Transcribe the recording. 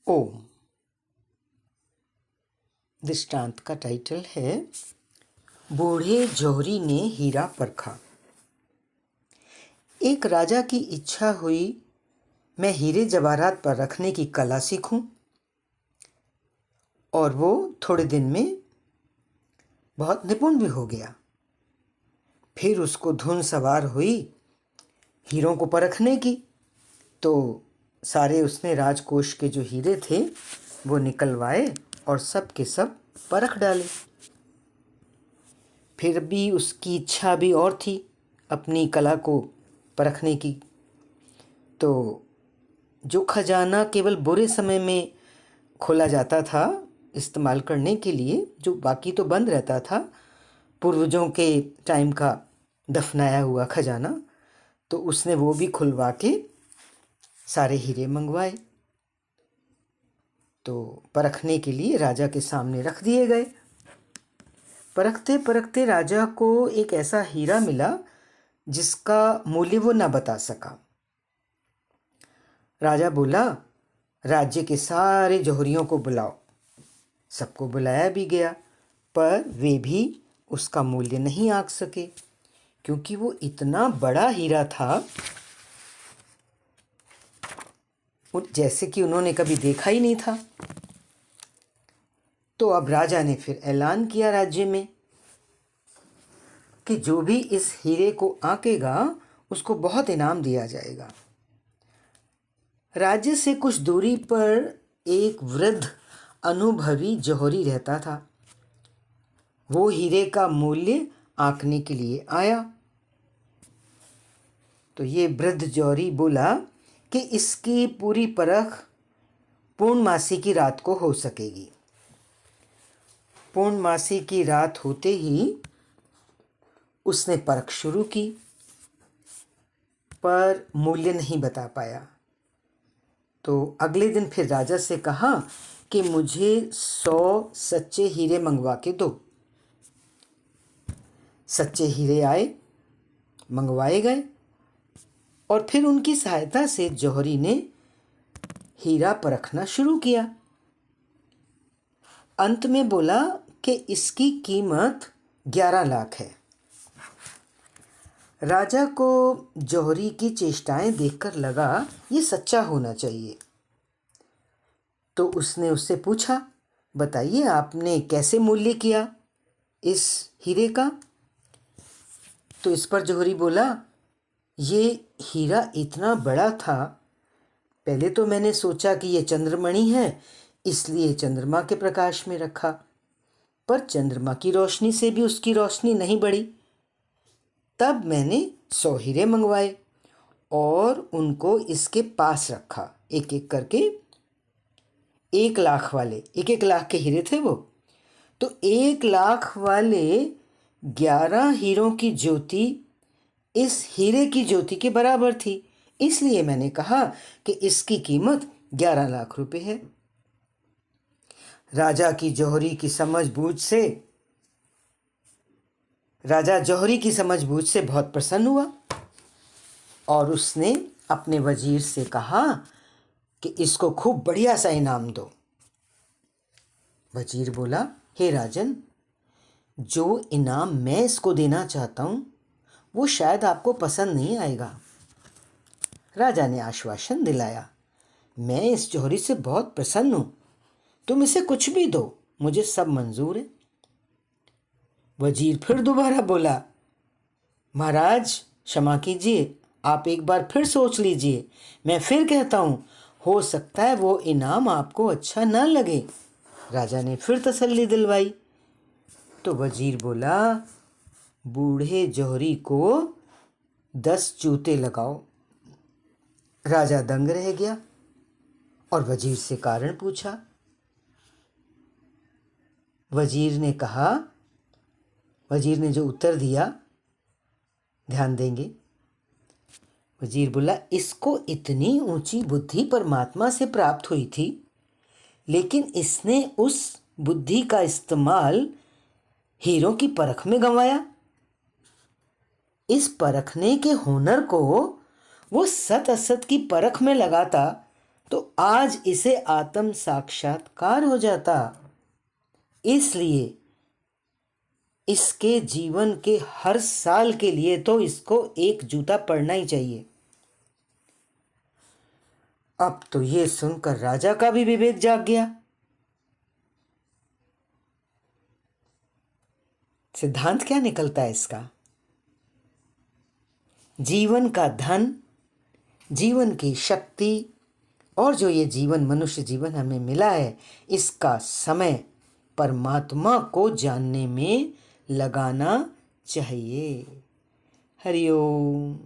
ओम। दृष्टांत का टाइटल है बूढ़े जौहरी ने हीरा परखा। एक राजा की इच्छा हुई मैं हीरे जवाहरात पर रखने की कला सीखूं, और वो थोड़े दिन में बहुत निपुण भी हो गया। फिर उसको धुन सवार हुई हीरों को परखने की, तो सारे उसने राजकोष के जो हीरे थे वो निकलवाए और सब के सब परख डाले। फिर भी उसकी इच्छा भी और थी अपनी कला को परखने की। तो जो खजाना केवल बुरे समय में खोला जाता था इस्तेमाल करने के लिए, जो बाकी तो बंद रहता था, पूर्वजों के टाइम का दफनाया हुआ खजाना, तो उसने वो भी खुलवा के सारे हीरे मंगवाए। तो परखने के लिए राजा के सामने रख दिए गए। परखते परखते राजा को एक ऐसा हीरा मिला जिसका मूल्य वो ना बता सका। राजा बोला, राज्य के सारे जौहरियों को बुलाओ। सबको बुलाया भी गया, पर वे भी उसका मूल्य नहीं आंक सके, क्योंकि वो इतना बड़ा हीरा था जैसे कि उन्होंने कभी देखा ही नहीं था। तो अब राजा ने फिर ऐलान किया राज्य में कि जो भी इस हीरे को आंकेगा उसको बहुत इनाम दिया जाएगा। राज्य से कुछ दूरी पर एक वृद्ध अनुभवी जौहरी रहता था। वो हीरे का मूल्य आंकने के लिए आया। तो ये वृद्ध जौहरी बोला कि इसकी पूरी परख पूर्णमासी की रात को हो सकेगी। पूर्णमासी की रात होते ही उसने परख शुरू की, पर मूल्य नहीं बता पाया। तो अगले दिन फिर राजा से कहा कि मुझे 100 सच्चे हीरे मंगवा के दो। सच्चे हीरे आए, मंगवाए गए, और फिर उनकी सहायता से जौहरी ने हीरा परखना शुरू किया। अंत में बोला कि इसकी कीमत 11 लाख है। राजा को जौहरी की चेष्टाएं देखकर लगा ये सच्चा होना चाहिए। तो उसने उससे पूछा, बताइए आपने कैसे मूल्य किया इस हीरे का? तो इस पर जौहरी बोला, ये हीरा इतना बड़ा था, पहले तो मैंने सोचा कि ये चंद्रमणि है, इसलिए चंद्रमा के प्रकाश में रखा, पर चंद्रमा की रोशनी से भी उसकी रोशनी नहीं बढ़ी। तब मैंने 100 हीरे मंगवाए और उनको इसके पास रखा, एक एक करके। 1 लाख वाले, 1 लाख के हीरे थे वो। तो 1 लाख वाले 11 हीरों की ज्योति इस हीरे की ज्योति के बराबर थी, इसलिए मैंने कहा कि इसकी कीमत 11 लाख रुपए है। राजा जौहरी की समझबूझ से बहुत प्रसन्न हुआ और उसने अपने वजीर से कहा कि इसको खूब बढ़िया सा इनाम दो। वजीर बोला, हे राजन, जो इनाम मैं इसको देना चाहता हूँ वो शायद आपको पसंद नहीं आएगा। राजा ने आश्वासन दिलाया, मैं इस जौहरी से बहुत प्रसन्न हूँ, तुम इसे कुछ भी दो, मुझे सब मंजूर है। वजीर फिर दोबारा बोला, महाराज क्षमा कीजिए, आप एक बार फिर सोच लीजिए, मैं फिर कहता हूँ, हो सकता है वो इनाम आपको अच्छा न लगे। राजा ने फिर तसल्ली दिलवाई। तो वजीर बोला, बूढ़े जौहरी को 10 जूते लगाओ। राजा दंग रह गया और वजीर से कारण पूछा। वजीर ने जो उत्तर दिया, ध्यान देंगे। वजीर बोला, इसको इतनी ऊंची बुद्धि परमात्मा से प्राप्त हुई थी, लेकिन इसने उस बुद्धि का इस्तेमाल हीरों की परख में गंवाया। इस परखने के हुनर को वो सत असत की परख में लगाता तो आज इसे आत्म साक्षात्कार हो जाता। इसलिए इसके जीवन के हर साल के लिए तो इसको एक जूता पड़ना ही चाहिए। अब तो ये सुनकर राजा का भी विवेक जाग गया। सिद्धांत क्या निकलता है इसका? जीवन का धन, जीवन की शक्ति और जो ये जीवन, मनुष्य जीवन हमें मिला है, इसका समय परमात्मा को जानने में लगाना चाहिए। हरि ओम।